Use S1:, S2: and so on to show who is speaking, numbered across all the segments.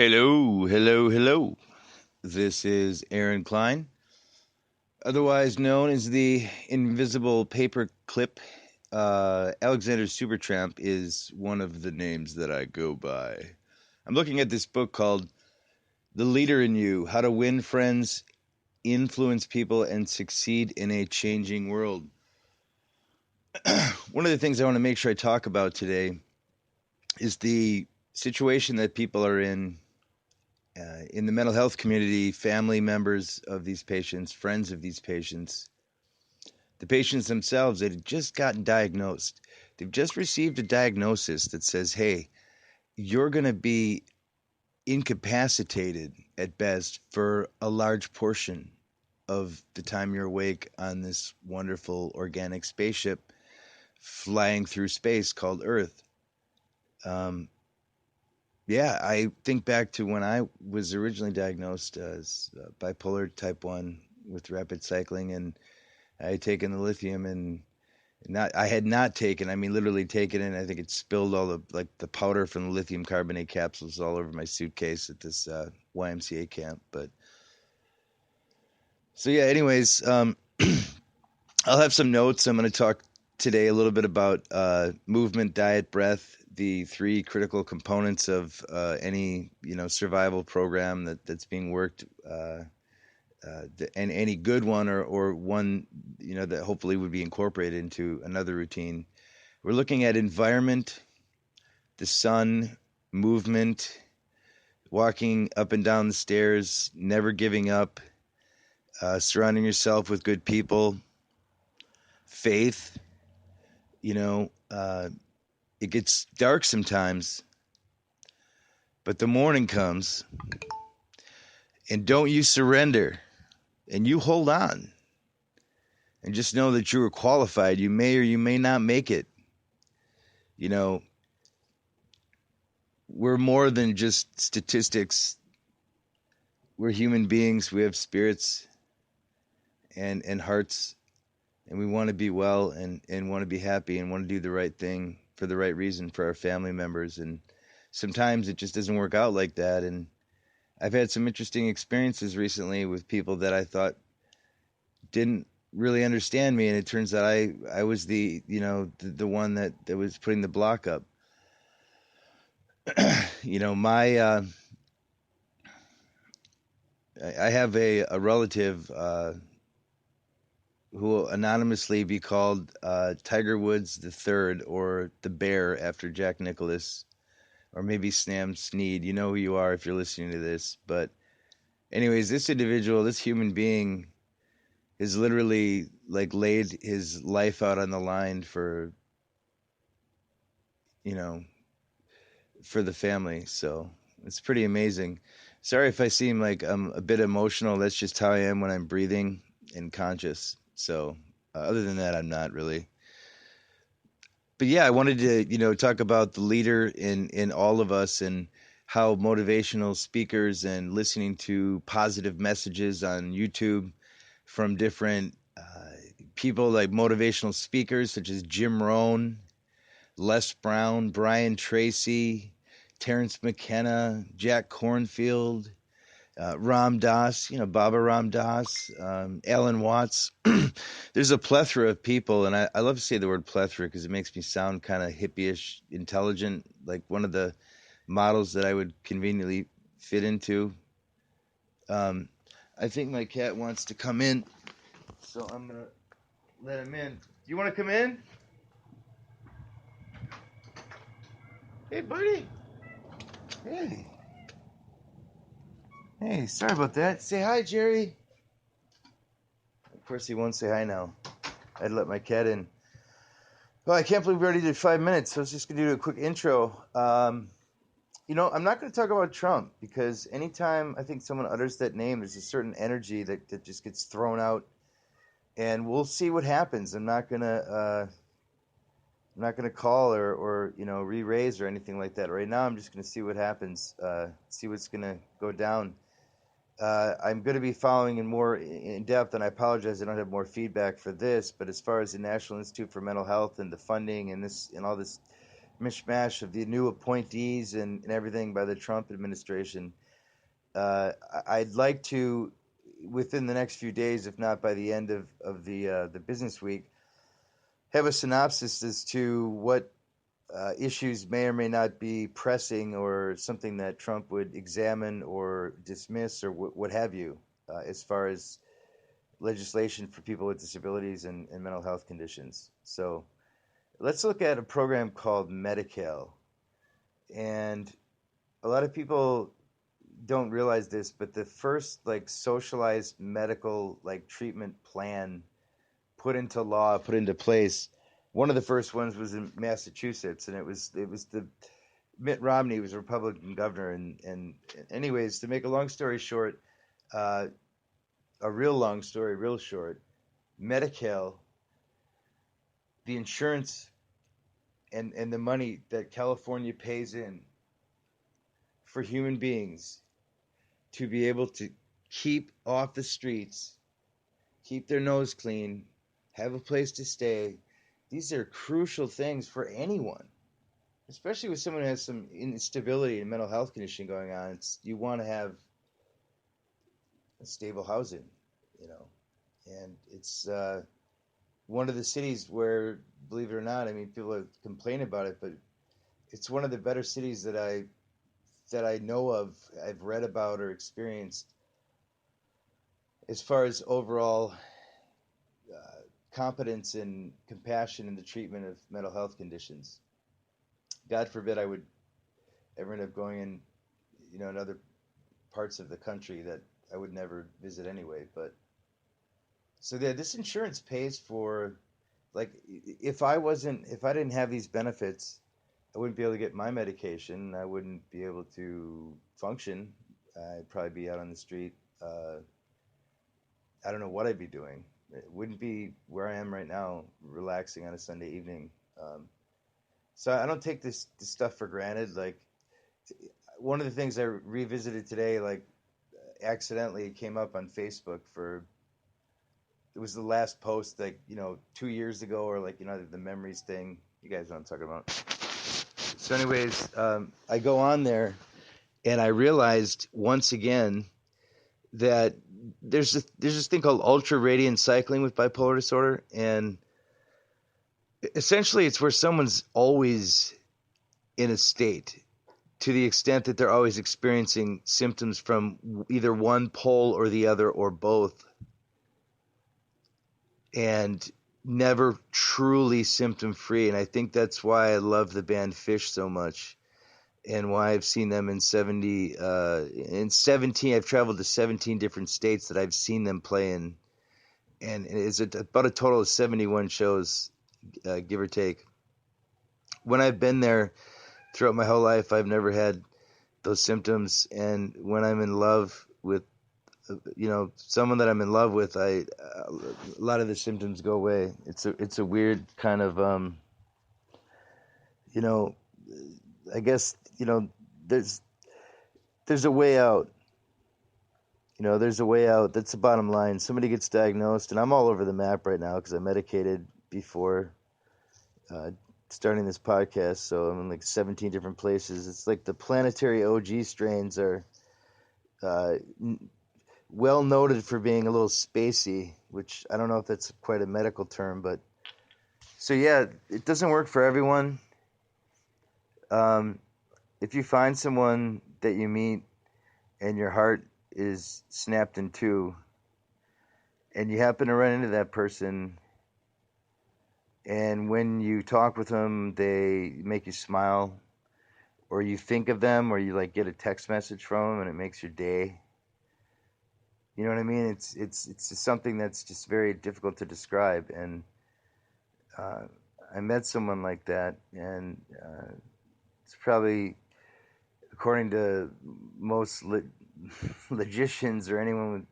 S1: Hello, hello, hello. This is Aaron Klein, otherwise known as the Invisible Paperclip. Alexander Supertramp is one of the names that I go by. I'm looking at this book called The Leader in You: How to Win Friends, Influence People, and Succeed in a Changing World. One of the things I want to make sure I talk about today is the situation that people are in the mental health community, family members of these patients, friends of these patients, the patients themselves that had just gotten diagnosed. They've just received a diagnosis that says, hey, you're going to be incapacitated at best for a large portion of the time you're awake on this wonderful organic spaceship flying through space called Earth. Um, Yeah, I think back to when I was originally diagnosed as bipolar type 1 with rapid cycling, and I had taken the lithium and I had not taken, I mean, literally taken it, and I think it spilled all the powder from the lithium carbonate capsules all over my suitcase at this YMCA camp. But so, yeah, anyways, I'll have some notes. I'm going to talk today a little bit about movement, diet, breath, the three critical components of any survival program that's being worked, and any good one or one that hopefully would be incorporated into another routine. We're looking at environment, the sun, movement, walking up and down the stairs, never giving up, surrounding yourself with good people, faith. It gets dark sometimes, but the morning comes, and don't you surrender, and you hold on, and just know that you are qualified. You may or you may not make it. You know, we're more than just statistics. We're human beings. We have spirits and hearts, and we want to be well and want to be happy and want to do the right thing for the right reason for our family members. And sometimes it just doesn't work out like that. And I've had some interesting experiences recently with people that I thought didn't really understand me, and it turns out I was the one that was putting the block up. My I have a relative who will anonymously be called Tiger Woods the Third, or the Bear after Jack Nicklaus, or maybe Sam Snead. You know who you are if you're listening to this. But anyways, this individual, this human being, has literally laid his life out on the line you know for the family. So it's pretty amazing. Sorry if I seem like I'm a bit emotional. That's just how I am when I'm breathing and conscious. So other than that, I'm not really. But yeah, I wanted to talk about the leader in all of us, and how motivational speakers and listening to positive messages on YouTube from different people, like motivational speakers such as Jim Rohn, Les Brown, Brian Tracy, Terrence McKenna, Jack Cornfield, Ram Dass, Baba Ram Dass, Alan Watts. There's a plethora of people, and I love to say the word plethora because it makes me sound kind of hippie-ish, intelligent, like one of the models that I would conveniently fit into. I think my cat wants to come in, so I'm going to let him in. Do you want to come in? Hey, buddy. Hey. Hey, sorry about that. Say hi, Jerry. Of course, he won't say hi now. I'd let my cat in. Well, I can't believe we already did 5 minutes. So I was just going to do a quick intro. I'm not going to talk about Trump, because anytime I think someone utters that name, there's a certain energy that just gets thrown out, and we'll see what happens. I'm not gonna call or re-raise or anything like that right now. I'm just gonna see what happens, see what's gonna go down. I'm going to be following in more in depth, and I apologize I don't have more feedback for this, but as far as the National Institute for Mental Health and the funding and all this mishmash of the new appointees and everything by the Trump administration. I'd like to, within the next few days, if not by the end of the business week, have a synopsis as to what issues may or may not be pressing or something that Trump would examine or dismiss or what have you, as far as legislation for people with disabilities and mental health conditions. So let's look at a program called Medi-Cal. And a lot of people don't realize this, but the first like socialized medical like treatment plan put into law, put into place, one of the first ones was in Massachusetts, and it was the Mitt Romney was a Republican governor, and anyways, to make a long story short, a real long story real short, Medi-Cal, the insurance and the money that California pays in for human beings to be able to keep off the streets, keep their nose clean, have a place to stay. These are crucial things for anyone, especially with someone who has some instability and mental health condition going on. You want to have stable housing, you know, and it's one of the cities where, believe it or not, I mean, people complain about it, but it's one of the better cities that I know of, I've read about or experienced as far as overall competence and compassion in the treatment of mental health conditions. God forbid I would ever end up going in other parts of the country that I would never visit anyway. But so this insurance pays for, like, if I didn't have these benefits, I wouldn't be able to get my medication. I wouldn't be able to function. I'd probably be out on the street. I don't know what I'd be doing. It wouldn't be where I am right now, relaxing on a Sunday evening. So I don't take this stuff for granted. Like, one of the things I revisited today, like, accidentally came up on Facebook it was the last post, like, 2 years ago, or like, the memories thing. You guys know what I'm talking about. So anyways, I go on there and I realized once again that there's this thing called ultra radiant cycling with bipolar disorder, and essentially it's where someone's always in a state, to the extent that they're always experiencing symptoms from either one pole or the other or both, and never truly symptom free. And I think that's why I love the band Fish so much, and why I've seen them in 17, I've traveled to 17 different states that I've seen them play in, and it's about a total of 71 shows, give or take. When I've been there throughout my whole life, I've never had those symptoms, and when I'm in love with someone that I'm in love with, a lot of the symptoms go away. It's a weird kind of I guess there's a way out. There's a way out. That's the bottom line. Somebody gets diagnosed, and I'm all over the map right now because I medicated before starting this podcast, so I'm in like 17 different places. It's like the planetary OG strains are well noted for being a little spacey, which I don't know if that's quite a medical term, but so yeah, it doesn't work for everyone. If you find someone that you meet and your heart is snapped in two, and you happen to run into that person, and when you talk with them, they make you smile, or you think of them, or you like get a text message from them, and it makes your day. You know what I mean? It's just something that's just very difficult to describe, and I met someone like that, and it's probably, according to most logicians or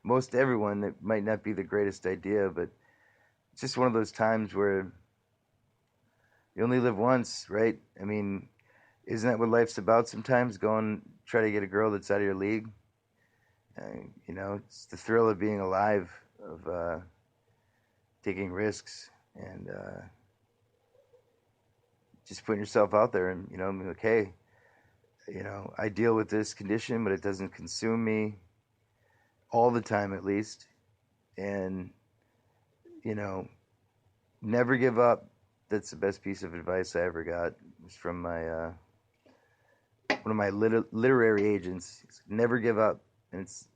S1: most everyone, it might not be the greatest idea, but it's just one of those times where you only live once, right? I mean, isn't that what life's about sometimes? Go and try to get a girl that's out of your league. It's the thrill of being alive, of taking risks, and just putting yourself out there and, I mean, like, hey, I deal with this condition, but it doesn't consume me all the time, at least. And, you know, never give up. That's the best piece of advice I ever got. It was from my one of my literary agents. Never give up, and it's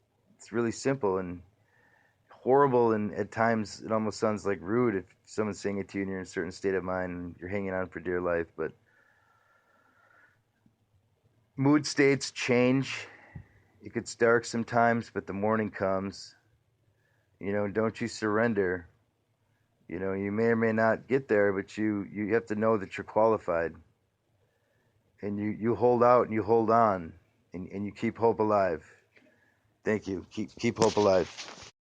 S1: really simple and horrible, and at times it almost sounds like rude if someone's saying it to you and you're in a certain state of mind and you're hanging on for dear life. But mood states change. It gets dark sometimes, but the morning comes. Don't you surrender. You may or may not get there, but you have to know that you're qualified, and you hold out and you hold on, and you keep hope alive. Thank you. Keep hope alive.